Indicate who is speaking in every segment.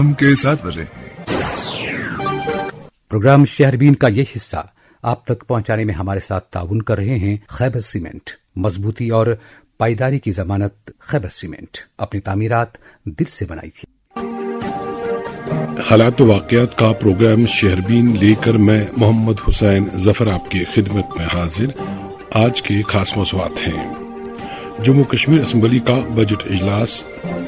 Speaker 1: शाम के 7 बजे।
Speaker 2: प्रोग्राम शहरबीन का ये हिस्सा आप तक पहुंचाने में हमारे साथ ताउन कर रहे हैं खैबर सीमेंट। मजबूती और पायदारी की जमानत खैबर सीमेंट। अपनी तामीरात दिल से बनाई थी।
Speaker 3: हालात वाक़यात का प्रोग्राम शहरबीन लेकर मैं मोहम्मद हुसैन जफर आपकी खिदमत में हाजिर। आज के खास मौज़ूआत हैं। जम्मू कश्मीर असम्बली का बजट इजलास।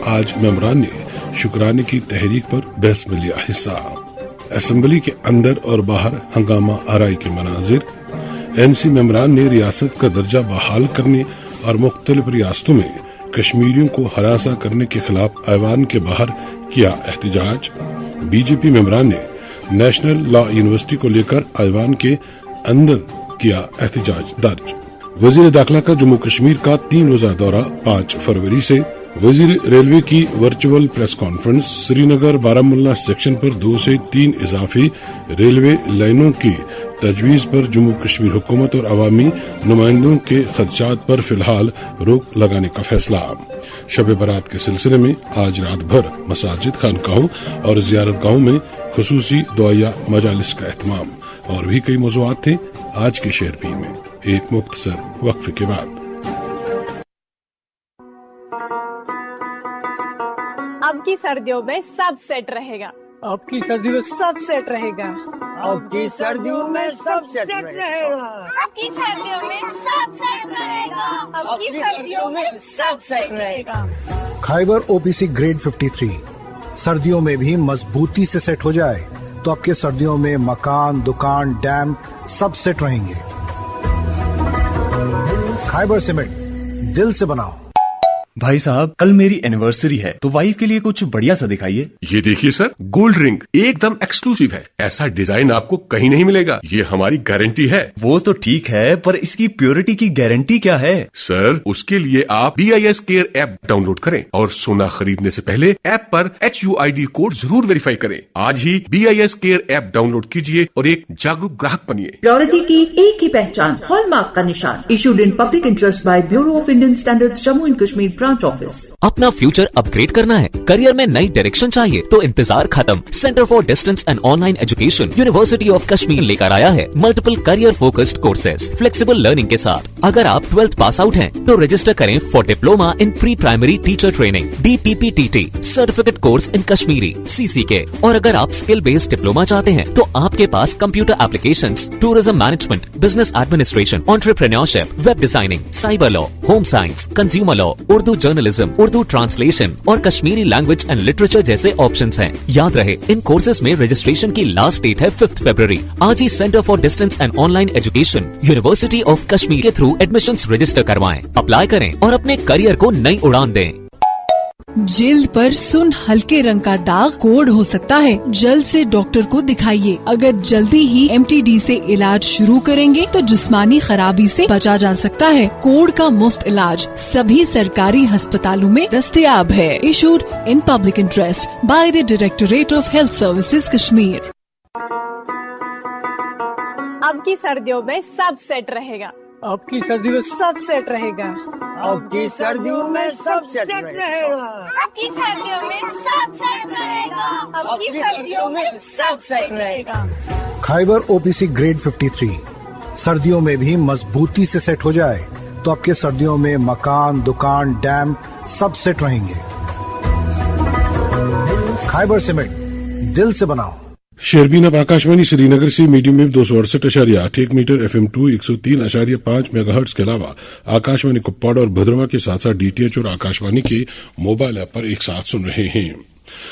Speaker 3: आज मेंबरान ने शुक्राने की तहरीक पर बहस में लिया हिस्सा। असम्बली के अंदर और बाहर हंगामा आराई के मनाजिर। एनसी मेंबरान ने रियासत का दर्जा बहाल करने और मुख्तलिफ रियासतों में कश्मीरियों को हरासा करने के खिलाफ ऐवान के बाहर किया एहतजाज। बीजेपी मेंबरान ने नेशनल लॉ यूनिवर्सिटी को लेकर ऐवान के अंदर किया एहतजाज दर्ज। वजीर दाखिला का जम्मू कश्मीर का 3 रोजा दौरा 5 फरवरी से। वजीर रेलवे की virtual press conference. Srinagar Baramulla section पर 2 से 3 इजाफी रेलवे लाइनों की तजवीज पर जम्मू कश्मीर हुकूमत और अवामी नुमाइंदों के खदशात पर फिलहाल रोक लगाने का फैसला। शब बारात के सिलसिले में आज रात भर मसाजिद, खानकाहों और जियारतगाहों में खुसूसी दुआया मजालिस का एहतमाम। और भी कई मौज़ूआत थे आज के शहरबीन में। एक मुख्तसर वक्फे के बाद
Speaker 4: अब की सर्दियों में सब सेट रहेगा।
Speaker 5: अब की सर्दियों में सब सेट रहेगा।
Speaker 6: अब की सर्दियों में सब सेट रहेगा।
Speaker 7: अब की सर्दियों में सब सेट रहेगा।
Speaker 4: अब की सर्दियों में सब सेट रहेगा।
Speaker 8: खाइबर ओपीसी ग्रेड 53 सर्दियों में भी मजबूती से सेट हो जाए तो आपके सर्दियों में मकान, दुकान, डैम सब सेट रहेंगे। खाइबर सीमेंट, दिल से बनाओ।
Speaker 9: भाई साहब, कल मेरी एनिवर्सरी है तो वाइफ के लिए कुछ बढ़िया सा दिखाइए।
Speaker 10: ये देखिए सर, गोल्ड रिंग एकदम एक्सक्लूसिव है। ऐसा डिजाइन आपको कहीं नहीं मिलेगा। ये हमारी गारंटी है।
Speaker 9: वो तो ठीक है, पर इसकी प्योरिटी की गारंटी क्या है?
Speaker 10: सर, उसके लिए आप BIS केयर ऐप डाउनलोड करें और सोना खरीदने से पहले ऐप पर HUID कोड जरूर वेरीफाई करें। आज ही BIS केयर ऐप डाउनलोड कीजिए और एक जागरूक ग्राहक बनिए।
Speaker 11: प्योरिटी की एक ही पहचान, हॉलमार्क का निशान। Issued in public interest bye bureau of Indian standards, Jammu and Kashmir branch office.
Speaker 12: अपना फ्यूचर अपग्रेड करना है, करियर में नई डायरेक्शन चाहिए तो इंतजार खत्म। Centre for distance and online education university of Kashmir लेकर आया है multiple career focused courses flexible learning के साथ। अगर आप 12th पास आउट हैं तो रजिस्टर करें for diploma in pre primary teacher training DPPTT certificate course in Kashmiri CCK। और अगर आप स्किल बेस्ड डिप्लोमा चाहते हैं तो आपके पास computer applications, tourism management, business administration, entrepreneurship, web designing, cyber law, home science, consumer law, Urdu journalism, Urdu translation और Kashmiri language and literature जैसे ऑप्शंस हैं। याद रहे, इन कोर्सेज में रजिस्ट्रेशन की लास्ट डेट है 5 फरवरी। आज ही centre for distance and online education university of Kashmir के थ्रू एडमिशंस रजिस्टर करवाएं, अप्लाई करें और अपने करियर को नई उड़ान दें।
Speaker 13: जिल्द पर सुन हल्के रंग का दाग कोढ़ हो सकता है, जल्द से डॉक्टर को दिखाइए। अगर जल्दी ही MTD से इलाज शुरू करेंगे तो जिस्मानी खराबी से बचा जा सकता है। कोढ़ का मुफ्त इलाज सभी सरकारी अस्पतालों में दस्तयाब है। Issued in public interest by the directorate of health services Kashmir.
Speaker 4: अब की सर्दियों में सब सेट रहेगा।
Speaker 5: अब की सर्दियों में सब सेट रहेगा।
Speaker 6: अब की सर्दियों में सब सेट रहेगा।
Speaker 7: अब की सर्दियों में सब सेट रहेगा।
Speaker 4: अब की सर्दियों में सब सेट रहेगा।
Speaker 8: खाइबर ओपीसी ग्रेड 53 सर्दियों में भी मजबूती से सेट हो जाए तो आपके सर्दियों में मकान, दुकान, डैम सब सेट रहेंगे। खाइबर सीमेंट, दिल से बनाओ।
Speaker 3: शहरबीन अब आकाशवाणी श्रीनगर से medium wave 268.8 metre FM2 103.5 megahertz के अलावा आकाशवाणी कुप्पाड़ और भद्रवा के साथ साथ DTH और आकाशवाणी के मोबाइल ऐप पर एक साथ सुन रहे हैं।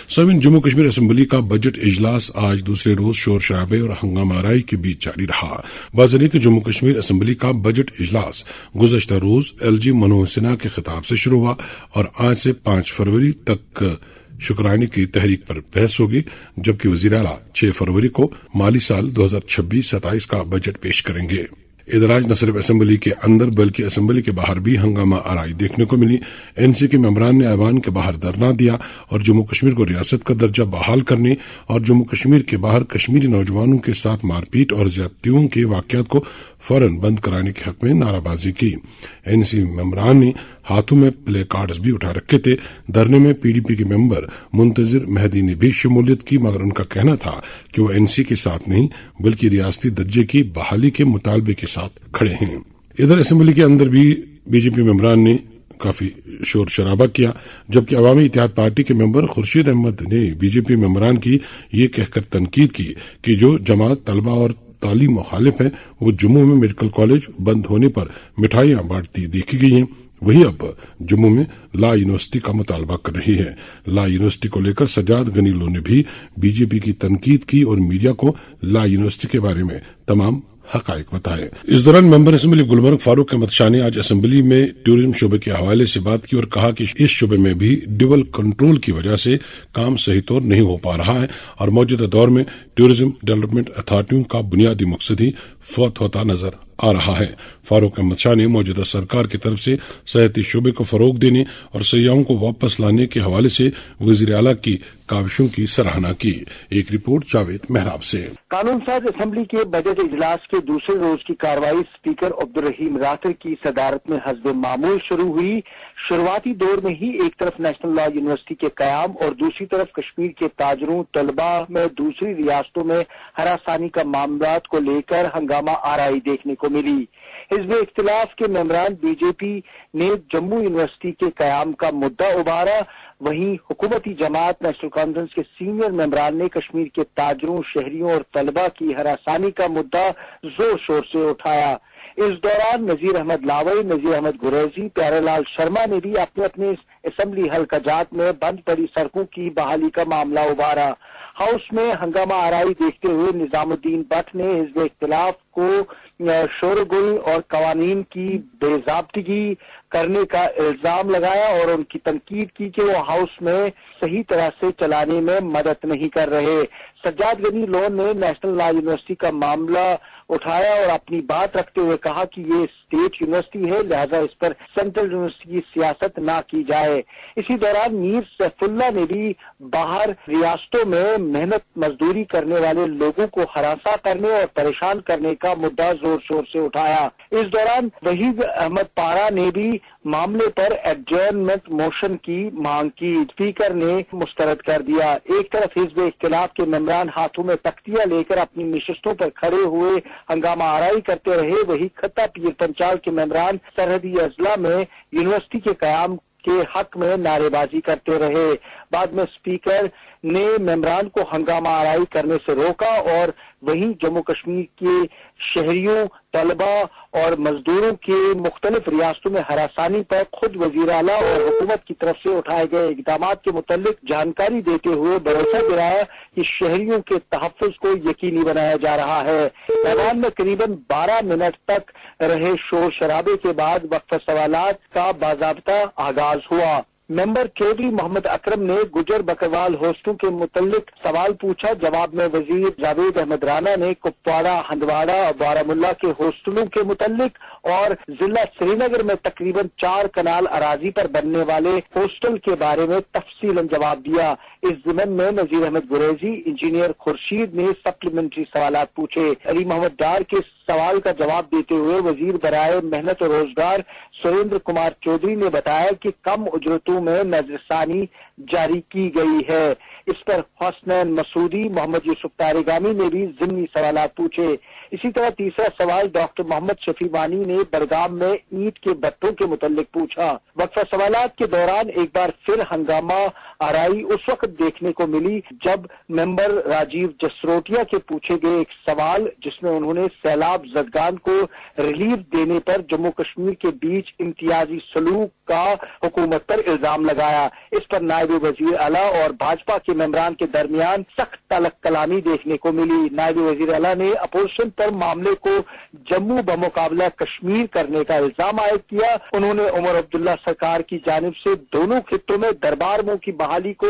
Speaker 3: सविन जम्मू कश्मीर असम्बली का बजट इजलास आज दूसरे रोज शोर शराबे और हंगामाराई के बीच जारी रहा। बाज़ारी के जम्मू कश्मीर असम्बली का बजट इजलास गुज़श्ता रोज LG मनोहर सिन्हा के खिताब से शुरू हुआ और आज से 5 फरवरी तक शुक्राने की तहरीक पर बहस होगी, जबकि वज़ीर आला 6 फरवरी को माली साल 2026-27 का बजट पेश करेंगे। इधर आज न सिर्फ असम्बली के अंदर बल्कि असम्बली के बाहर भी हंगामा आराई देखने को मिली। एनसी के मेंबरान ने ऐवान के बाहर धरना दिया और जम्मू कश्मीर को रियासत का दर्जा बहाल करने और जम्मू कश्मीर के बाहर कश्मीरी नौजवानों के साथ मारपीट और ज्यादतियों के वाकयात को फौरन बंद कराने के हक में नाराबाजी की। एनसी मेंबरान ने हाथों में प्ले कार्ड्स भी उठा रखे थे। धरने में पीडीपी के मेंबर मुंतजिर मेहदी ने भी शमूलियत की, मगर उनका कहना था कि वो एनसी के साथ नहीं बल्कि रियासती दर्जे की बहाली के मुतालबे के साथ खड़े हैं। इधर असेंबली के अंदर भी बीजेपी मेंबरान ने काफी शोर शराबा किया, जबकि अवामी इत्तेहाद पार्टी के मेंबर खुर्शीद अहमद ने बीजेपी मेंबरान की ये कहकर तनकीद की कि जो जमात तलबा और तालीम मुखालिफ है वो जम्मू में मेडिकल कॉलेज बंद होने पर मिठाइयां बांटती देखी गई हैं, वही अब जम्मू में ला यूनिवर्सिटी का मुतालबा कर रही है। ला यूनिवर्सिटी को लेकर सजाद गनी लो ने भी बीजेपी की तनकीद की और मीडिया को ला यूनिवर्सिटी के बारे में तमाम हकायक बताए। इस दौरान मेंबर असेंबली गुलबर्ग फारूक अहमद शाह ने आज असेंबली में टूरिज्म शोबे के हवाले से बात की और कहा कि इस शोबे में भी ड्यूअल कंट्रोल की वजह से काम सही तौर नहीं हो पा रहा है और मौजूदा दौर में टूरिज्म डेवलपमेंट अथॉरिटियों का बुनियादी मकसद ही फौत होता नजर आ रहा है। फारूक अहमद शाह ने मौजूदा सरकार की तरफ से सयाहती शोबे को फरोग देने और सयाहों को वापस लाने के हवाले से वजीर आला की काविशों की सराहना की। एक रिपोर्ट जावेद मेहराब से।
Speaker 1: कानून साज असेंबली के बजट इजलास के दूसरे रोज की कार्रवाई स्पीकर अब्दुल रहीम राठर की सदारत में हस्ब मामूल शुरू हुई। शुरुआती दौर में ही एक तरफ नेशनल लॉ यूनिवर्सिटी के कयाम और दूसरी तरफ कश्मीर के ताजरों तलबा में दूसरी रियासतों में हरासानी का मामलात को लेकर हंगामा आराई देखने को मिली। हिज़्ब इख्तिलाफ के मेंबरान बीजेपी ने जम्मू यूनिवर्सिटी के कयाम का मुद्दा उभारा, वहीं हुकूमती जमात नेशनल कॉन्फ्रेंस के सीनियर मेंबरान ने कश्मीर के ताजरों शहरियों और तलबा की हरासानी का मुद्दा जोर शोर से उठाया। इस दौरान नजीर अहमद लावई, नजीर अहमद गुरैजी, प्यारेलाल शर्मा ने भी अपने अपने असेंबली हल्काजात में बंद पड़ी सड़कों की बहाली का मामला उभारा। हाउस में हंगामा आराई देखते हुए निजामुद्दीन भट्ट ने हिज़्ब इख्तिलाफ को शोरगुल और कवानीन की बेज़ाब्तिगी करने का इल्जाम लगाया और उनकी तनकीद की कि वो हाउस में सही तरह से चलाने में मदद नहीं कर रहे। सज्जाद गनी लोन ने नेशनल लॉ यूनिवर्सिटी का मामला उठाया और अपनी बात रखते हुए कहा कि ये स्टेट यूनिवर्सिटी है, लिहाजा इस पर सेंट्रल यूनिवर्सिटी की सियासत ना की जाए। इसी दौरान मीर सैफुल्लाह ने भी बाहर रियासतों में मेहनत मजदूरी करने वाले लोगों को हरासा करने और परेशान करने का मुद्दा जोर शोर से उठाया। इस दौरान वहीद अहमद पारा ने भी मामले पर एडजर्नमेंट मोशन की मांग की। स्पीकर ने मुस्तरद कर दिया। एक तरफ हिज़्ब इख्तिलाफ के मेंबरान हाथों में तख्तियां लेकर अपनी नशिस्तों पर खड़े हुए हंगामा आराई करते रहे, वही खत्ता पीर पंचाल के मेंबरान सरहदी अजला में यूनिवर्सिटी के कयाम के हक में नारेबाजी करते रहे। बाद में स्पीकर ने मेंबरान को हंगामा आराई करने से रोका और वहीं जम्मू कश्मीर के शहरियों, तलबा और मजदूरों के मुख्तलिफ रियासतों में हरासानी पर खुद वजीर आला और हुकूमत की तरफ से उठाए गए इक़दाम के मुतल्लिक जानकारी देते हुए भरोसा दिलाया कि शहरियों के तहफ़्फ़ुज़ को यकीनी बनाया जा रहा है। मैदान में करीबन 12 मिनट तक रहे शोर शराबे के बाद वक्फ़ सवालात का बाज़ाब्ता आगाज हुआ। मेंबर चौधरी मोहम्मद अकरम ने गुजर बकरवाल होस्टों के मुतल्लिक सवाल पूछा। जवाब में वजीर जावेद अहमद राना ने कुपवाड़ा, हंदवाड़ा और बारामुल्ला के होस्टलों के मुतल्लिक और जिला श्रीनगर में तकरीबन 4 कनाल अराजी पर बनने वाले होस्टल के बारे में तफसीलन जवाब दिया। इस ज़िमन में नजीर अहमद गुरैजी, इंजीनियर खुर्शीद ने सप्लीमेंट्री सवालात पूछे। अली मोहम्मद डार के सवाल का जवाब देते हुए वजीर बराए मेहनत और रोजगार सुरेंद्र कुमार चौधरी ने बताया कि कम उजरतों में नजरसानी जारी की गई है। इस पर हसनैन मसूदी, मोहम्मद यूसुफ तारेगामी ने भी ज़िमनी सवालात पूछे। इसी तरह तीसरा सवाल डॉक्टर मोहम्मद शफी वानी ने बड़गाम में ईंट के भट्टों के मुतल्लिक पूछा। वक्फा सवालात के दौरान एक बार फिर हंगामा आराई उस वक्त देखने को मिली जब मेंबर राजीव जसरोटिया के पूछे गए एक सवाल जिसमें उन्होंने सैलाब ज़दगान को रिलीफ देने पर जम्मू कश्मीर के बीच इम्तियाजी सलूक का हुकूमत पर इल्जाम लगाया। इस पर नायब वजीर आला और भाजपा के मेंबरान के दरमियान सख्त तलक कलामी देखने को मिली। नायब वजीर आला ने अपोजिशन पर मामले को जम्मू बमुकाबला कश्मीर करने का इल्जाम आयद किया। उन्होंने उमर अब्दुल्ला सरकार की जानिब से दोनों खित्तों में दरबार की बहाली को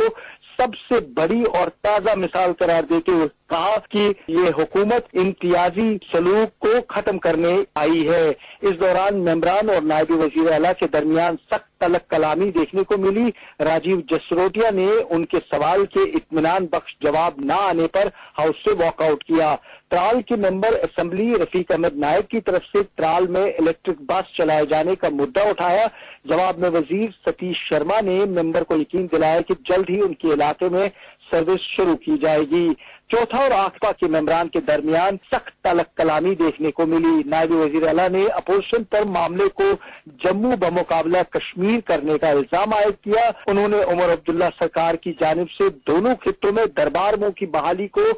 Speaker 1: सबसे बड़ी और ताजा मिसाल करार देते हुए कहा कि ये हुकूमत इम्तियाजी सलूक को खत्म करने आई है। इस दौरान मेंबरान और नायब वजीर आला के दरमियान सख्त तलक कलामी देखने को मिली। राजीव जसरोटिया ने उनके सवाल के इत्मीनान बख्श जवाब न आने पर हाउस से वॉकआउट किया। ترال کے ممبر اسمبلی رفیق احمد نائب کی طرف سے ترال میں الیکٹرک بس چلائے جانے کا مدعا اٹھایا۔ جواب میں وزیر ستیش شرما نے ممبر کو یقین دلایا کہ جلد ہی ان کے علاقے میں سروس شروع کی جائے گی۔ چوتھا اور آخری کے ممبران کے درمیان سخت تلق کلامی دیکھنے کو ملی۔ نائب وزیر اعلیٰ نے اپوزیشن پر معاملے کو جموں بمقابلہ کشمیر کرنے کا الزام عائد کیا۔ انہوں نے عمر عبداللہ سرکار کی جانب سے دونوں خطوں میں دربار مو کی بحالی کو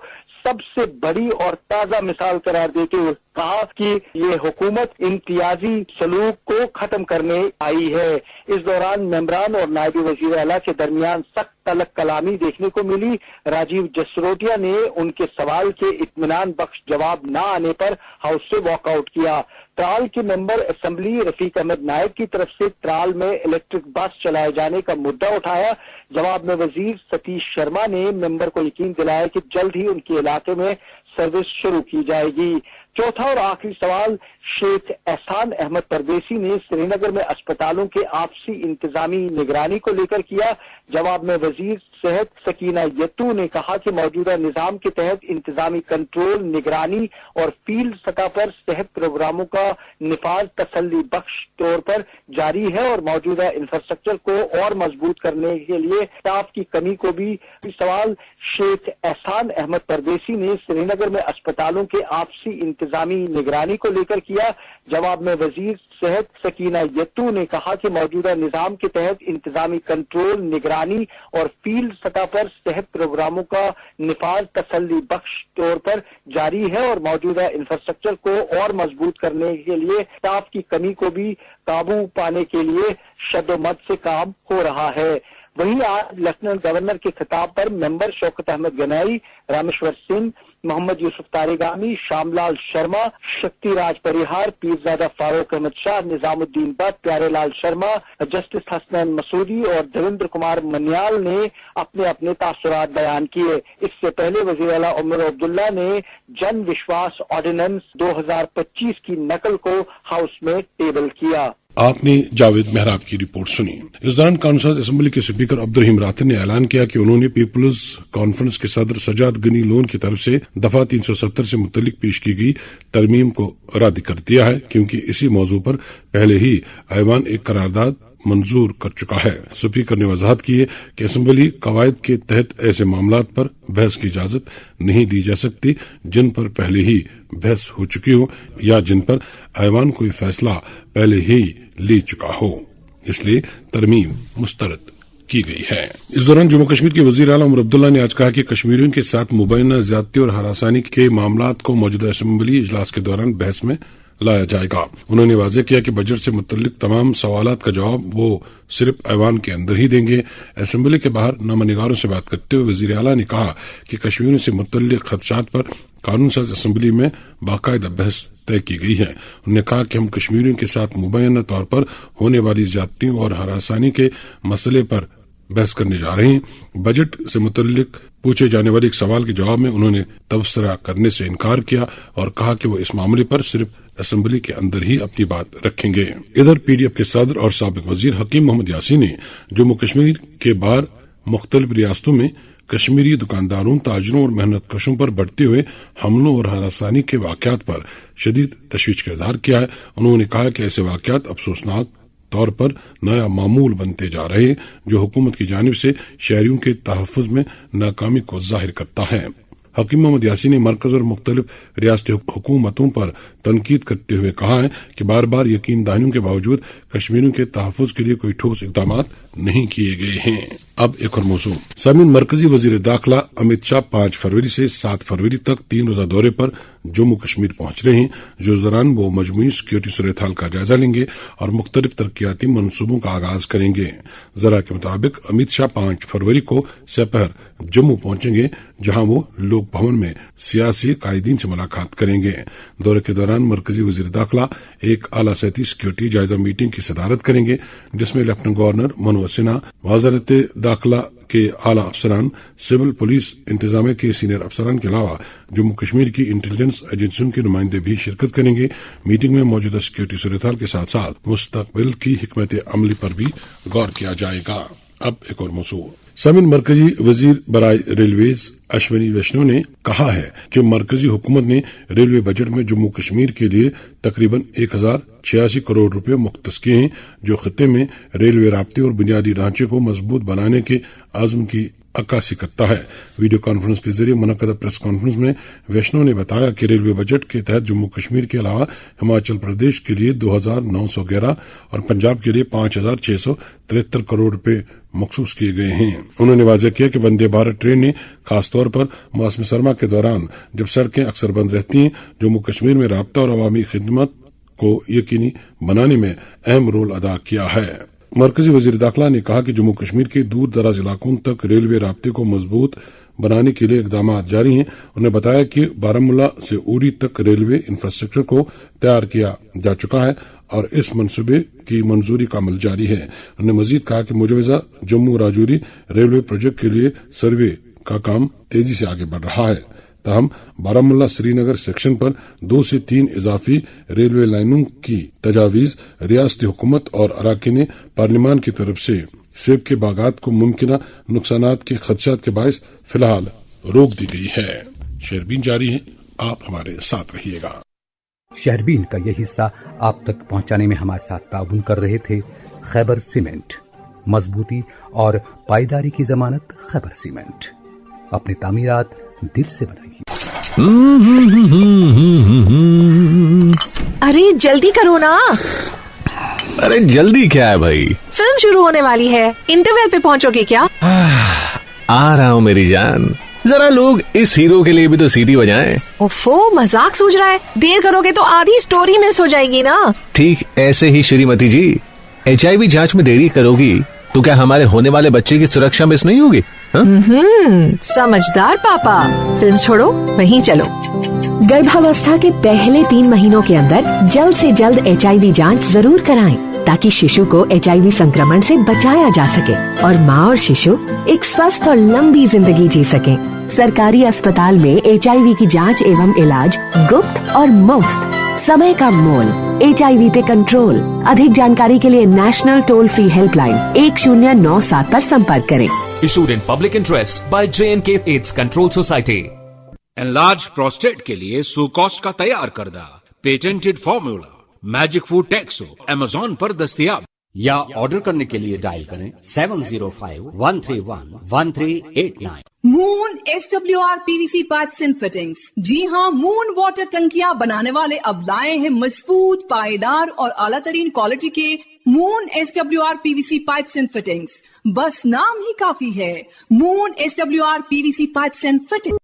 Speaker 1: سب سے بڑی اور تازہ مثال قرار دیتے ہوئے کہا کہ یہ حکومت امتیازی سلوک کو ختم کرنے آئی ہے۔ اس دوران ممبران اور نائب وزیر اعلیٰ کے درمیان سخت تلق کلامی دیکھنے کو ملی۔ راجیو جسروٹیا نے ان کے سوال کے اطمینان بخش جواب نہ آنے پر ہاؤس سے واک آؤٹ کیا۔ ترال کے ممبر اسمبلی رفیق احمد نائب کی طرف سے ترال میں الیکٹرک بس چلائے جانے کا مدعا اٹھایا۔ جواب میں وزیر ستیش شرما نے ممبر کو یقین دلایا کہ جلد ہی ان کے علاقے میں سروس شروع کی جائے گی۔ چوتھا اور آخری سوال شیخ احسان احمد پردیسی نے سری نگر میں اسپتالوں کے آپسی انتظامی نگرانی کو لے کر کیا۔ جواب میں وزیر صحت سکینہ یتو نے کہا کہ موجودہ نظام کے تحت انتظامی کنٹرول، نگرانی اور فیلڈ سطح پر صحت پروگراموں کا نفاذ تسلی بخش طور پر جاری ہے اور موجودہ انفراسٹرکچر کو اور مضبوط کرنے کے لیے اسٹاف کی کمی کو بھی سوال شیخ احسان احمد پردیسی نے سری نگر میں اسپتالوں کے آپسی انتظامی نگرانی کو لے کر کیا۔ جواب میں وزیر صحت سکینہ یتو نے کہا کہ موجودہ نظام کے تحت انتظامی کنٹرول، نگرانی اور فیلڈ سطح پر صحت پروگراموں کا نفاذ تسلی بخش طور پر جاری ہے اور موجودہ انفراسٹرکچر کو اور مضبوط کرنے کے لیے اسٹاف کی کمی کو بھی قابو پانے کے لیے شد و مد سے کام ہو رہا ہے۔ وہیں آج لیفٹیننٹ گورنر کے خطاب پر ممبر شوکت احمد گنائی، رامیشور سنگھ، محمد یوسف تاریگامی، شام لال شرما، شکتی راج پریہار، پیرزادہ فاروق احمد شاہ، نظام الدین بٹ، پیارے لال شرما، جسٹس حسنین مسعودی اور دیویندر کمار منیال نے اپنے اپنے تاثرات بیان کیے۔ اس سے پہلے وزیر اعلیٰ عمر عبداللہ نے جن وشواس آرڈیننس 2025 کی نقل کو ہاؤس میں ٹیبل کیا۔
Speaker 3: آپ نے جاوید محراب کی رپورٹ سنی۔ اس دوران قانون ساز اسمبلی کے اسپیکر عبدالرحیم راتر نے اعلان کیا کہ انہوں نے پیپلز کانفرنس کے صدر سجاد غنی لون کی طرف سے دفعہ 370 سے متعلق پیش کی گئی ترمیم کو رد کر دیا ہے، کیونکہ اسی موضوع پر پہلے ہی ایوان ایک قرارداد منظور کر چکا ہے۔ اسپیکر نے وضاحت کی ہے کہ اسمبلی قواعد کے تحت ایسے معاملات پر بحث کی اجازت نہیں دی جا سکتی جن پر پہلے ہی بحث ہو چکی ہو یا جن پر ایوان کوئی فیصلہ پہلے ہی لے چکا ہو، اس لیے ترمیم مسترد کی گئی ہے۔ اس دوران جموں کشمیر کے وزیر اعلیٰ عمر عبداللہ نے آج کہا کہ کشمیریوں کے ساتھ مبینہ زیادتی اور ہراسانی کے معاملات کو موجودہ اسمبلی اجلاس کے دوران بحث میں لایا جائے گا۔ انہوں نے واضح کیا کہ بجٹ سے متعلق تمام سوالات کا جواب وہ صرف ایوان کے اندر ہی دیں گے۔ اسمبلی کے باہر نامہ نگاروں سے بات کرتے ہوئے وزیر اعلیٰ نے کہا کہ کشمیریوں سے متعلق خدشات پر قانون ساز اسمبلی میں باقاعدہ بحث طے کی گئی ہے۔ انہوں نے کہا کہ ہم کشمیریوں کے ساتھ مبینہ طور پر ہونے والی زیادتیوں اور ہراسانی کے مسئلے پر بحث کرنے جا رہے ہیں۔ بجٹ سے متعلق پوچھے جانے والے ایک سوال کے جواب میں انہوں نے تبصرہ کرنے سے انکار کیا اور کہا کہ وہ اس معاملے پر صرف اسمبلی کے اندر ہی اپنی بات رکھیں گے۔ ادھر پی ڈی ایف کے صدر اور سابق وزیر حکیم محمد یاسین نے جموں کشمیر کے باہر مختلف ریاستوں میں کشمیری دکانداروں، تاجروں اور محنت کشوں پر بڑھتے ہوئے حملوں اور ہراسانی کے واقعات پر شدید تشویش کا اظہار کیا ہے۔ انہوں نے کہا کہ ایسے واقعات افسوسناک طور پر نیا معمول بنتے جا رہے ہیں جو حکومت کی جانب سے شہریوں کے تحفظ میں ناکامی کو ظاہر کرتا ہے۔ حکیم محمد یاسین نے مرکز اور مختلف ریاستی حکومتوں پر تنقید کرتے ہوئے کہا ہے کہ بار بار یقین دہانیوں کے باوجود کشمیریوں کے تحفظ کے لیے کوئی ٹھوس اقدامات نہیں کیے گئے ہیں۔ اب ایک اور موضوع۔ سامعین، مرکزی وزیر داخلہ امت شاہ 5 فروری سے 7 فروری تک 3 روزہ دورے پر جموں کشمیر پہنچ رہے ہیں، جو اس دوران وہ مجموعی سیکورٹی صورتحال کا جائزہ لیں گے اور مختلف ترقیاتی منصوبوں کا آغاز کریں گے۔ ذرائع کے مطابق امت شاہ 5 فروری کو سپہر جموں پہنچیں گے، جہاں وہ لوک بھون میں سیاسی قائدین سے ملاقات کریں گے۔ دورے کے دوران مرکزی وزیر داخلہ ایک اعلیٰ سطحی سیکورٹی جائزہ میٹنگ کی صدارت کریں گے، جس میں لیفٹیننٹ گورنر منوج سنہا، وزارت داخلہ کے اعلیٰ افسران، سول پولیس انتظامیہ کے سینئر افسران کے علاوہ جموں کشمیر کی انٹیلیجنس ایجنسیوں کے نمائندے بھی شرکت کریں گے۔ میٹنگ میں موجودہ سیکورٹی صورتحال کے ساتھ ساتھ مستقبل کی حکمت عملی پر بھی غور کیا جائے گا۔ اب ایک اور موضوع۔ सामिन मरकजी वजीर बराए रेलवेज अश्विनी वैष्णव ने कहा है कि मरकजी हुकूमत ने रेलवे बजट में जम्मू कश्मीर के लिए तकरीबन 1086 करोड़ रुपए मुख्तस किए हैं, जो खत्ते में रेलवे राब्ते और बुनियादी ढांचे को मजबूत बनाने के आज़म की अक्कासी करता है। वीडियो कॉन्फ्रेंस के जरिए मुनक्कदा प्रेस कॉन्फ्रेंस में वैष्णव ने बताया कि रेलवे बजट के तहत जम्मू कश्मीर के अलावा हिमाचल प्रदेश के लिए 2911 और पंजाब के लिए 5673 करोड़ रुपए मखसूस किए गए हैं। उन्होंने वाज़ेह किया कि वंदे भारत ट्रेन ने खासतौर पर मौसम सरमा के दौरान, जब सड़कें अक्सर बंद रहती हैं, जम्मू कश्मीर में राब्ता और अवामी खिदमत को यकीनी बनाने में अहम रोल अदा किया है। मरकजी वजीर दाखिला ने कहा कि जम्मू कश्मीर के दूर दराज इलाकों तक रेलवे राब्ते को मजबूत बनाने के लिए इकदाम जारी हैं। उन्होंने बताया कि बारामूला से उड़ी तक रेलवे इंफ्रास्ट्रक्चर को तैयार किया जा चुका है और इस मंसूबे की मंजूरी का अमल जारी है। उन्होंने मजीद कहा कि मुजवजा जम्मू राजौरी रेलवे प्रोजेक्ट के लिए सर्वे का काम तेजी से आगे बढ़ रहा है। ताहम बारामूला श्रीनगर सेक्शन पर 2 से 3 इजाफी रेलवे लाइनों की तजावीज रियासती हुकूमत और अराकीन पार्लिमान की तरफ से सेब के बागात को मुमकिन नुकसानात के खदशात के बायस फिलहाल रोक दी गई है। शेरबीन जारी है, आप हमारे साथ रहिएगा।
Speaker 2: शहरबीन का ये हिस्सा आप तक पहुंचाने में हमारे साथ ताउन कर रहे थे खैबर सीमेंट, मजबूती और पायदारी की जमानत खैबर सीमेंट। अपनी तामीरात दिल से बनाइए।
Speaker 14: अरे जल्दी करो ना।
Speaker 15: अरे जल्दी क्या है भाई,
Speaker 14: फिल्म शुरू होने वाली है, इंटरवल पे पहुंचोगे क्या?
Speaker 15: आ रहा हूँ मेरी जान, जरा लोग इस हीरो के लिए भी तो सीटी बजाएं।
Speaker 14: ओफो, मजाक सूझ रहा है? देर करोगे तो आधी स्टोरी मिस हो जाएगी ना।
Speaker 15: ठीक ऐसे ही श्रीमती जी, HIV जांच में देरी करोगी तो क्या हमारे होने वाले बच्चे की सुरक्षा मिस नहीं होगी?
Speaker 14: समझदार पापा। फिल्म छोड़ो, वहीं चलो।
Speaker 16: गर्भावस्था के पहले 3 महीनों के अंदर जल्द से जल्द HIV जांच जरूर कराएं, ताकि शिशु को HIV संक्रमण से बचाया जा सके और माँ और शिशु एक स्वस्थ और लंबी जिंदगी जी सके। सरकारी अस्पताल में HIV की जांच एवं इलाज गुप्त और मुफ्त। समय का मोल, HIV पे कंट्रोल। अधिक जानकारी के लिए नेशनल टोल फ्री हेल्पलाइन 1097 पर संपर्क करें।
Speaker 12: Issued in public interest by J&K AIDS Control Society.
Speaker 17: Enlarge prostate के लिए सुकॉस्ट का तैयार करदा पेटेंटेड फॉर्मूला मैजिक फूड टेक्सो अमेज़न पर दस्तयाब,
Speaker 18: या ऑर्डर करने के लिए डायल करें 7051311389।
Speaker 19: Moon SWR PVC pipes and fittings. जी हाँ, मून वाटर टंकियां बनाने वाले अब लाए हैं मजबूत, पायदार और आला तरीन क्वालिटी के Moon SWR PVC pipes and fittings. बस नाम ही काफी है, Moon SWR PVC pipes and fittings.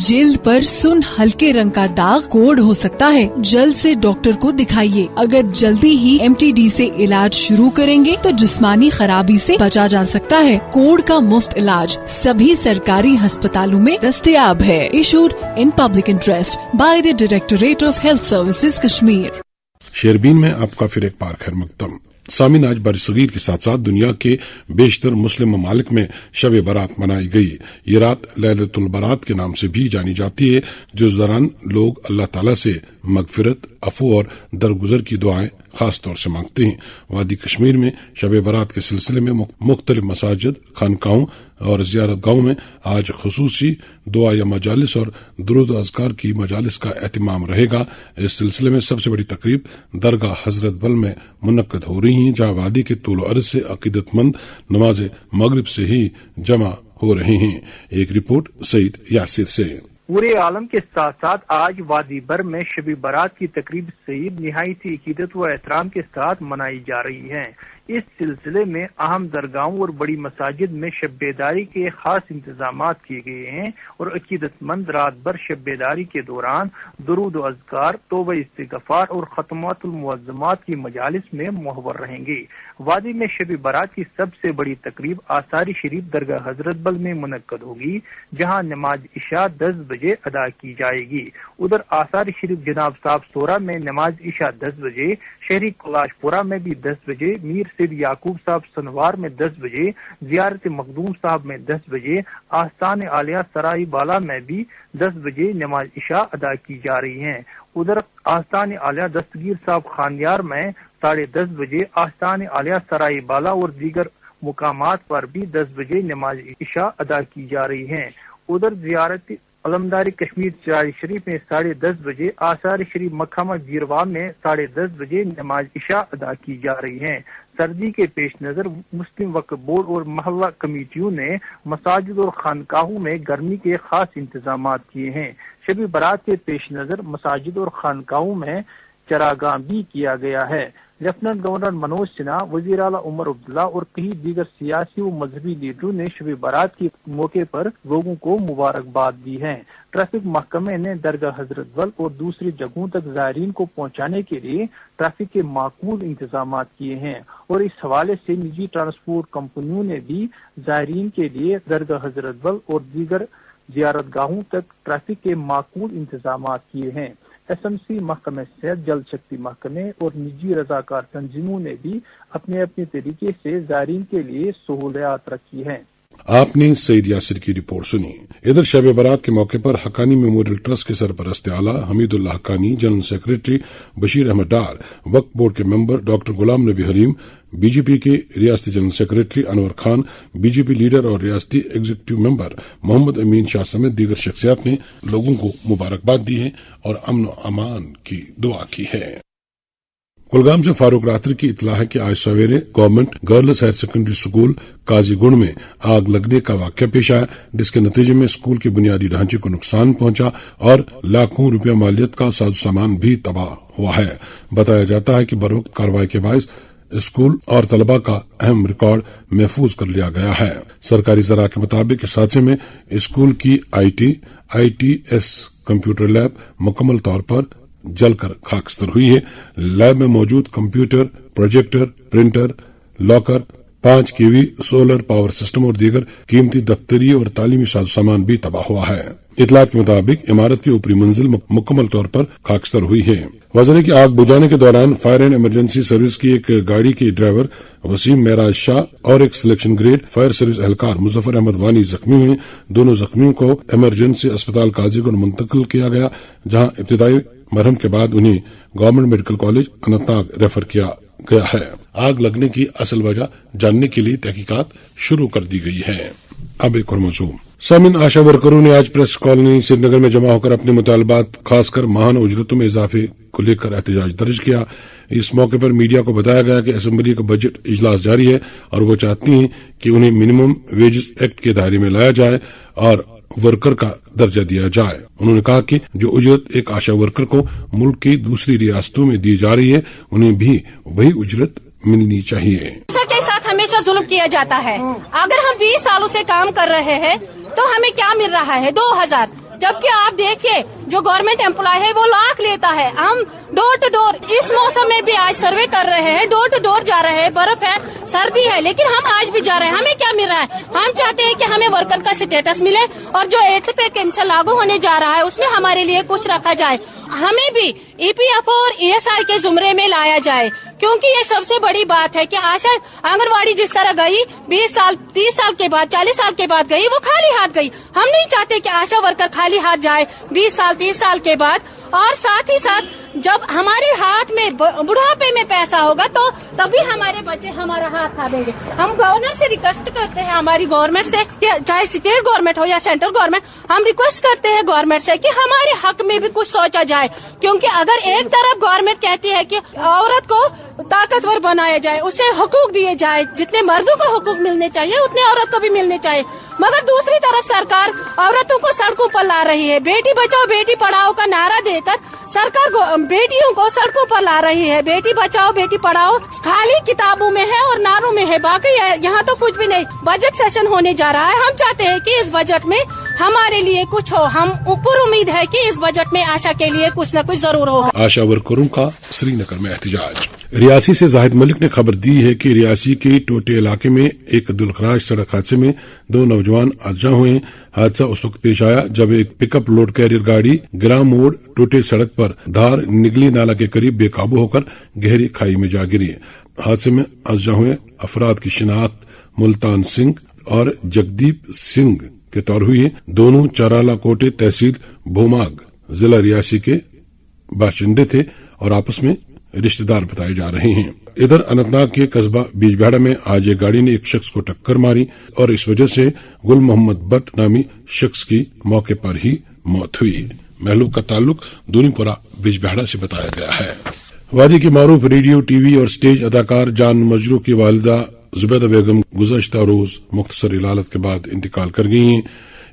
Speaker 13: जिल्द पर सुन हल्के रंग का दाग कोढ़ हो सकता है, जल्द से डॉक्टर को दिखाइए। अगर जल्दी ही MTD से इलाज शुरू करेंगे तो जिस्मानी खराबी से बचा जा सकता है। कोढ़ का मुफ्त इलाज सभी सरकारी अस्पतालों में दस्तयाब है। Issued in public interest by the directorate of health services Kashmir.
Speaker 3: शेरबीन में आपका फिर एक बार खैर मकदम। सामिन, आज बरसगीर के साथ साथ दुनिया के बेशतर मुस्लिम ममालिक में शब बारात मनाई गई। ये रात लैलतुल बारात के नाम से भी जानी जाती है, जिस दौरान लोग अल्लाह ताला से मगफिरत, अफू और दरगुजर की दुआएं खास तौर से मांगते हैं। वादी कश्मीर में शब बारात के सिलसिले में मुख्तलिफ मसाजिद, खानकाहों और जियारत गाहों में आज खुसूसी दुआ या मजालिस और दुरूद अज़कार की मजालिस का एहतिमाम रहेगा। इस सिलसिले में सबसे बड़ी तकरीब दरगाह हजरत बल में मुनक्कद हो रही है, जहाँ वादी के तूल अर्ज से अकीदतमंद नमाज मगरिब से ही जमा हो रहे हैं। एक रिपोर्ट सईद यासिर से।
Speaker 1: पूरे आलम के साथ साथ आज वादी भर में शबी बारात की तकरीब सईद निहायती अकीदत व एहतराम के साथ मनाई जा रही है। इस सिलसिले में अहम दरगाहों और बड़ी मसाजिद में शब-ए-दारी के खास इंतजामात किए गए हैं और अकीदतमंद रात भर शब-ए-दारी के दौरान दुरूद व अज़कार, तौबा इस्तिग़फ़ार और खत्मातुल मुअज़्ज़मात की मजालिस में मुहव्वर रहेंगे। वादी में शब बारात की सबसे बड़ी तकरीब आसारी शरीफ दरगाह हजरत बल में मुनक्कद होगी, जहां नमाज इशा 10 बजे अदा की जाएगी। उधर आसारी शरीफ जनाब साहब सोरा में नमाज इशा 10 बजे, शहरी कलाशपुरा में भी 10 बजे, मीर सिर याकूब साहब सनवार में 10 बजे, जियारत मखदूम साहब में 10 बजे, आस्तान आलिया सराई बाला में भी 10 बजे नमाज इशा अदा की जा रही है। उधर आस्तान आलिया दस्तगीर साहब खानियार में 10:30 बजे, आस्तान आलिया सराई बाला और दीगर
Speaker 20: مقامات پر بھی 10 بجے نماز عشاء ادا کی جا رہی ہے۔ ادھر زیارت علمدار کشمیر چراغ شریف میں 10:30 بجے، آثار شریف مقامہ بیروا میں 10:30 بجے نماز عشاء ادا کی جا رہی ہے۔ سردی کے پیش نظر مسلم وقف بورڈ اور محلہ کمیٹیوں نے مساجد اور خانقاہوں میں گرمی کے خاص انتظامات کیے ہیں۔ شب برات کے پیش نظر مساجد اور خانقاہوں میں چراغاں بھی کیا گیا ہے۔ لیفٹیننٹ گورنر منوج سنہا، وزیر اعلیٰ عمر عبداللہ اور کئی دیگر سیاسی و مذہبی لیڈروں نے شب برات کے موقع پر لوگوں کو مبارکباد دی ہے۔ ٹریفک محکمے نے درگاہ حضرت بل اور دوسری جگہوں تک زائرین کو پہنچانے کے لیے ٹریفک کے معقول انتظامات کیے ہیں، اور اس حوالے سے نجی ٹرانسپورٹ کمپنیوں نے بھی زائرین کے لیے درگاہ حضرت بل اور دیگر زیارت گاہوں تک ٹریفک کے معقول انتظامات کیے ہیں۔ ایس ایم سی، محکمہ صحت، جل شکتی محکمے اور نجی رضاکار تنظیموں نے بھی اپنے اپنے طریقے سے زائرین کے لیے سہولیات رکھی ہیں۔
Speaker 3: آپ نے سعید یاسر کی رپورٹ سنی۔ ادھر شب برات کے موقع پر حقانی میموریل ٹرسٹ کے سرپرست اعلیٰ حمید اللہ حقانی، جنرل سیکریٹری بشیر احمد ڈار، وقف بورڈ کے ممبر ڈاکٹر غلام نبی حلیم، بی جے پی کے ریاستی general secretary Anwar Khan, B J P leader اور ریاستی ایگزیکٹو ممبر محمد امین شاہ سمیت دیگر شخصیات نے لوگوں کو مبارکباد دی ہے اور امن و امان کی دعا کی ہے۔ کلگام سے فاروق راتری کی اطلاع ہے کہ آج سویرے government girls higher secondary school Qazigund میں آگ لگنے کا واقعہ پیش آیا، جس کے نتیجے میں اسکول کے بنیادی ڈھانچے کو نقصان پہنچا اور لاکھوں روپے مالیت کا ساز و سامان بھی تباہ ہوا ہے۔ بتایا جاتا ہے کہ بروقت کارروائی کے باعث اسکول اور طلبہ کا اہم ریکارڈ محفوظ کر لیا گیا ہے۔ سرکاری ذرائع کے مطابق اس حادثے میں اسکول کی I T S computer lab مکمل طور پر جل کر خاکستر ہوئی ہے۔ لیب میں موجود کمپیوٹر، پروجیکٹر، پرنٹر، لاکر، 5 kV سولر پاور سسٹم اور دیگر قیمتی دفتری اور تعلیمی ساز و سامان بھی تباہ ہوا ہے۔ اطلاعات کے مطابق عمارت کی اوپری منزل مکمل طور پر خاکستر ہوئی ہے۔ وزیر ہے کہ آگ بجھانے کے دوران فائر اینڈ ایمرجنسی سروس کی ایک گاڑی کے ڈرائیور وسیم معراج شاہ اور ایک سلیکشن گریڈ فائر سروس اہلکار مظفر احمد وانی زخمی ہوئے۔ دونوں زخمیوں کو ایمرجنسی اسپتال قاضی گنڈ منتقل کیا گیا، جہاں ابتدائی مرہم کے بعد انہیں government medical college Anant Nag refer کیا گیا ہے۔ آگ لگنے کی اصل وجہ جاننے کے لیے تحقیقات شروع کر دی گئی ہے۔ اب ایک اور موضوع۔ سامعین، آشا ورکروں نے آج پریس کالونی سری نگر میں جمع ہو کر اپنے مطالبات خاص کر ماہانہ اجرتوں میں اضافے کو لے کر احتجاج درج کیا۔ اس موقع پر میڈیا کو بتایا گیا کہ اسمبلی کا بجٹ اجلاس جاری ہے اور وہ چاہتی ہیں کہ انہیں منیمم ویجز ایکٹ کے دائرے میں لایا جائے اور ورکر کا درجہ دیا جائے۔ انہوں نے کہا کہ جو اجرت ایک آشا ورکر کو ملک کی دوسری ریاستوں میں دی جا رہی ہے، انہیں بھی وہی اجرت ملنی چاہیے۔
Speaker 21: کے ساتھ ہمیشہ ظلم کیا جاتا ہے۔ اگر ہم 20 سالوں سے کام کر رہے ہیں تو ہمیں کیا مل رہا ہے؟ 2000، جبکہ آپ دیکھیے جو گورنمنٹ امپلائی ہے وہ لاکھ لیتا ہے۔ ہم ڈور ٹو ڈور اس موسم میں بھی آج سروے کر رہے ہیں، ڈور ٹو ڈور جا رہے ہیں، برف ہے، سردی ہے، لیکن ہم آج بھی جا رہے ہیں۔ ہمیں کیا مل رہا ہے؟ ہم چاہتے ہیں کہ ہمیں ورکر کا اسٹیٹس ملے اور جو 8th پے کمیشن لاگو ہونے جا رہا ہے اس میں ہمارے لیے کچھ رکھا جائے۔ ہمیں بھی ای پی ایف اور ای ایس آئی کے زمرے میں لایا جائے، کیونکہ یہ سب سے بڑی بات ہے کہ آشا آنگن واڑی جس طرح گئی 20 سال 30 سال کے بعد 40 سال کے بعد گئی، وہ خالی ہاتھ گئی۔ ہم نہیں چاہتے کہ آشا ورکر خالی ہاتھ جائے 20 سال 30 سال کے بعد، اور ساتھ ہی ساتھ جب ہمارے ہاتھ میں بڑھاپے میں پیسہ ہوگا تو تبھی ہمارے بچے ہمارا ہاتھ تھا دیں گے۔ ہم گورنر سے ریکویسٹ کرتے ہیں، ہماری گورنمنٹ سے، چاہے اسٹیٹ گورنمنٹ ہو یا سینٹرل گورنمنٹ، ہم ریکویسٹ کرتے ہیں گورنمنٹ سے کہ ہمارے حق میں بھی کچھ سوچا جائے، کیونکہ اگر ایک طرف گورنمنٹ کہتی ہے کہ عورت کو طاقتور بنایا جائے، اسے حقوق دیے جائے، جتنے مردوں کو حقوق ملنے چاہیے اتنے عورت کو بھی ملنے چاہیے، مگر دوسری طرف سرکار عورتوں کو سڑکوں پر لا رہی ہے۔ بیٹی بچاؤ بیٹی پڑھاؤ کا نعرہ دے کر سرکار بیٹیوں کو سڑکوں پر لا رہی ہے۔ بیٹی بچاؤ بیٹی پڑھاؤ خالی کتابوں میں ہے اور نعروں میں ہے، باقی یہاں تو کچھ بھی نہیں۔ بجٹ سیشن ہونے جا رہا ہے، ہم چاہتے ہیں کہ اس بجٹ میں ہمارے لیے کچھ ہو۔ ہم اوپر امید ہے کہ اس بجٹ میں آشا کے لیے کچھ نہ کچھ ضرور ہوگا۔
Speaker 3: آشا ورکروں کا سری نگر میں احتجاج۔ ریاسی سے زاہد ملک نے خبر دی ہے کہ ریاسی کے ٹوٹے علاقے میں ایک دلخراش سڑک حادثے میں 2 نوجوان اذیت ہوئے۔ حادثہ اس وقت پیش آیا جب ایک پک اپ لوڈ کیریئر گاڑی گرام موڑ ٹوٹے سڑک پر دھار نگلی نالہ کے قریب بے قابو ہو کر گہری کھائی میں جا گری۔ حادثے میں اذیت ہوئے افراد کی شناخت ملتان سنگھ اور جگدیپ سنگھ کے طور ہوئی ہے۔ دونوں چرالا کوٹے تحصیل بھوماگ ضلع ریاسی کے باشندے تھے اور آپس میں رشتہ دار بتائے جا رہے ہیں۔ इधर अनंतनाग के कस्बा बीजबेहड़ा में आज एक गाड़ी ने एक शख्स को टक्कर मारी और इस वजह से गुल मोहम्मद भट्ट नामी शख्स की मौके पर ही मौत हुई। महलूक का ताल्लुक दूनीपुरा बीजबेहड़ा से बताया गया है। वादी की मारूफ रेडियो, टीवी और स्टेज अदाकार जान मजरू की वालिदा जुबैदा बेगम गुज़श्ता रोज मुख्तसर इलालत के बाद इंतकाल कर गई हैं।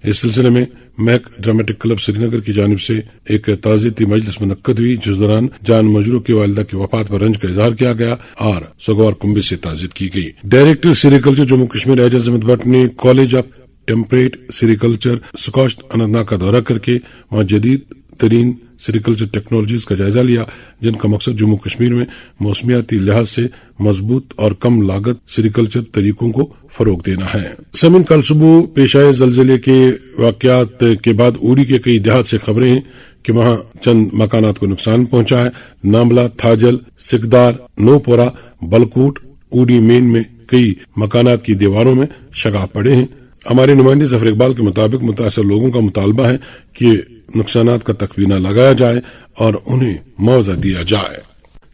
Speaker 3: इस सिलसिले में मैक ड्रामेटिक क्लब श्रीनगर की जानिब से एक ताज़ियती मजलिस मुनक्कद हुई, जिस दौरान जान मजरू की वालिदा की वफात पर रंज का इजहार किया गया और सगवार कुंबे से ताज़ियत की गई। डायरेक्टर सेरिकल्चर जम्मू कश्मीर एजाज अहमद भट्ट ने कॉलेज ऑफ टेम्परेट सेरिकल्चर स्कॉच अनंतनाग का दौरा करके वहां जदीद तरीन सेरिकल्चर टेक्नोलॉजीज का जायजा लिया, जिनका मकसद जम्मू कश्मीर में मौसमियाती लिहाज से मजबूत और कम लागत सेरिकल्चर तरीकों को फरोग देना है। समीन कल सुबह पेश आए जलजिले के वाकयात के बाद उड़ी के कई देहात से खबरें हैं कि वहां चंद मकानात को नुकसान पहुंचा है। नामला, थाजल, सिकदार, नोपोरा, बलकोट, उड़ी मेन में कई मकानात की दीवारों में शगाफ पड़े हैं। हमारे नुमाइंदे जफर इकबाल के मुताबिक मुतासर लोगों का मुतालबा है कि नुकसानात का तखमीना लगाया जाए और उन्हें मुआवजा दिया जाए।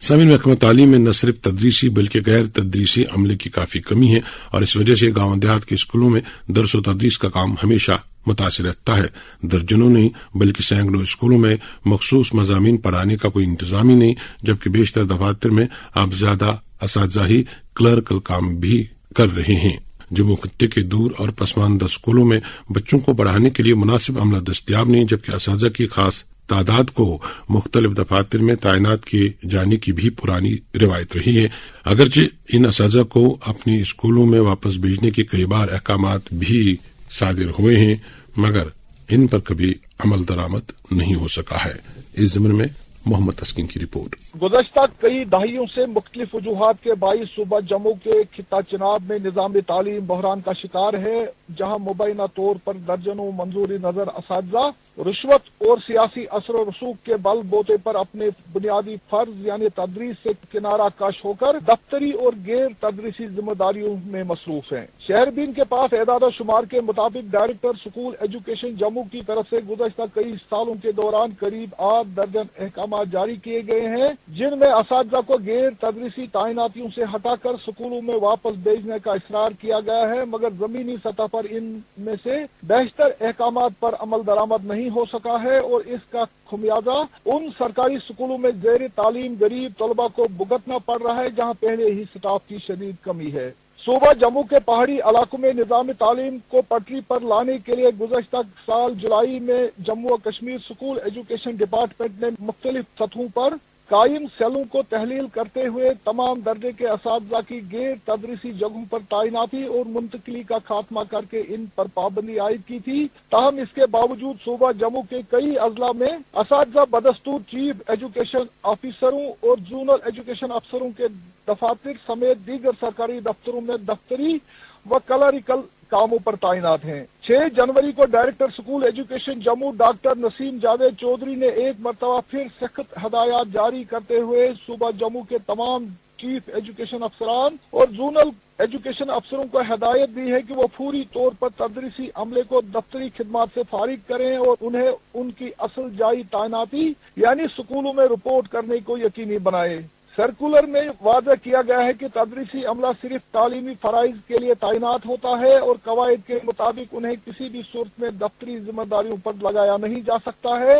Speaker 3: समीन महकमा तालीम में न सिर्फ तदरीसी बल्कि गैर तदरीसी अमले की काफी कमी है और इस वजह से गांव देहात के स्कूलों में दरस व तदरीस का काम हमेशा मुतासिर रहता है। दर्जनों नहीं बल्कि सैकड़ों स्कूलों में मखसूस मज़ामीन पढ़ाने का कोई इंतजाम ही नहीं, जबकि बेशतर दफातर में अब ज्यादा असातिज़ा ही क्लर्कल काम भी कर रहे हैं। जम्मू खत्ते के दूर और पसमानदा स्कूलों में बच्चों को पढ़ाने के लिए मुनासिब अमला दस्तियाब नहीं, जबकि असातिज़ा की खास तादाद को मुख्तलिफ दफातर में तैनात किए जाने की भी पुरानी रिवायत रही है। अगरचे इन असातिज़ा को अपने स्कूलों में वापस भेजने के कई बार अहकामात भी सादिर हुए हैं, मगर इन पर कभी अमल दरामद नहीं हो सका है। इस ज़मीन में मोहम्मद तस्कीन की रिपोर्ट।
Speaker 9: गुज़श्ता कई दहाइयों से मुख्तलिफ वजूहात के बाईस सूबा जम्मू के खिता चिनाब में निज़ाम तालीम बहरान का शिकार है, जहां मुबैना तौर पर दर्जनों मंजूरी नजर असातिज़ा रिश्वत और सियासी असर और रसूख के बल बोते पर अपने बुनियादी फर्ज यानी तदरीस से किनारा कश होकर दफ्तरी और गैर तदरीसी जिम्मेदारियों में मसरूफ हैं। शहरबीन के पास एदाद शुमार के मुताबिक डायरेक्टर स्कूल एजुकेशन जम्मू की तरफ से गुज़श्ता कई सालों के दौरान करीब 8 दर्जन अहकाम जारी किए गए हैं, जिनमें असातिज़ा को गैर तदरीसी तैनातियों से हटाकर स्कूलों में वापस भेजने का इसरार किया गया है, मगर जमीनी सतह पर इनमें से बेहतर अहकामात पर अमल दरामद नहीं हो सका है और इसका खुमियाजा उन सरकारी स्कूलों में ज़ेर तालीम गरीब तलबा को भुगतना पड़ रहा है, जहां पहले ही स्टाफ की शदीद कमी है। सूबा जम्मू के पहाड़ी इलाकों में निज़ाम तालीम को पटरी पर लाने के लिए गुज़श्ता साल जुलाई में जम्मू और कश्मीर स्कूल एजुकेशन डिपार्टमेंट ने मुख्तलिफ सतहों पर कायम सेलों को तहलील करते हुए तमाम दर्जे के असातिज़ा की गैर तदरीसी जगहों पर तैनाती और मुंतकिली का खात्मा करके इन पर पाबंदी आयद की थी। ताहम इसके बावजूद सूबा जम्मू के कई अजला में असातिज़ा बदस्तूर चीफ एजुकेशन ऑफिसरों और जोनल एजुकेशन अफसरों के दफातर समेत दीगर सरकारी दफ्तरों में दफ्तरी व क्लरिकल कामों पर तैनात हैं। 6 जनवरी को director school education Jammu doctor Naseem Javed Chaudhary ने एक मरतबा फिर सख्त हदायत जारी करते हुए सूबा जम्मू के तमाम चीफ एजुकेशन अफसरान और जोनल एजुकेशन अफसरों को हिदायत दी है कि वो फौरी तौर पर तदरीसी अमले को दफ्तरी खिदमात से फारिग करें और उन्हें उनकी असल जाई तैनाती यानी स्कूलों में रिपोर्ट करने को यकीनी बनाए। सर्कुलर में वादा किया गया है कि तदरीसी अमला सिर्फ तालीमी फराइज के लिए तैनात होता है और कवायद के मुताबिक उन्हें किसी भी सूरत में दफ्तरी जिम्मेदारियों पर लगाया नहीं जा सकता है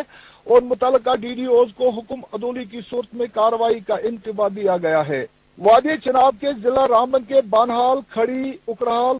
Speaker 9: और मुतल्लिका DDOs को हुक्म अदौली की सूरत में कार्रवाई का इंतबा दिया गया है। वादी चिनाब के जिला रामबन के बानहाल, खड़ी, उकराहाल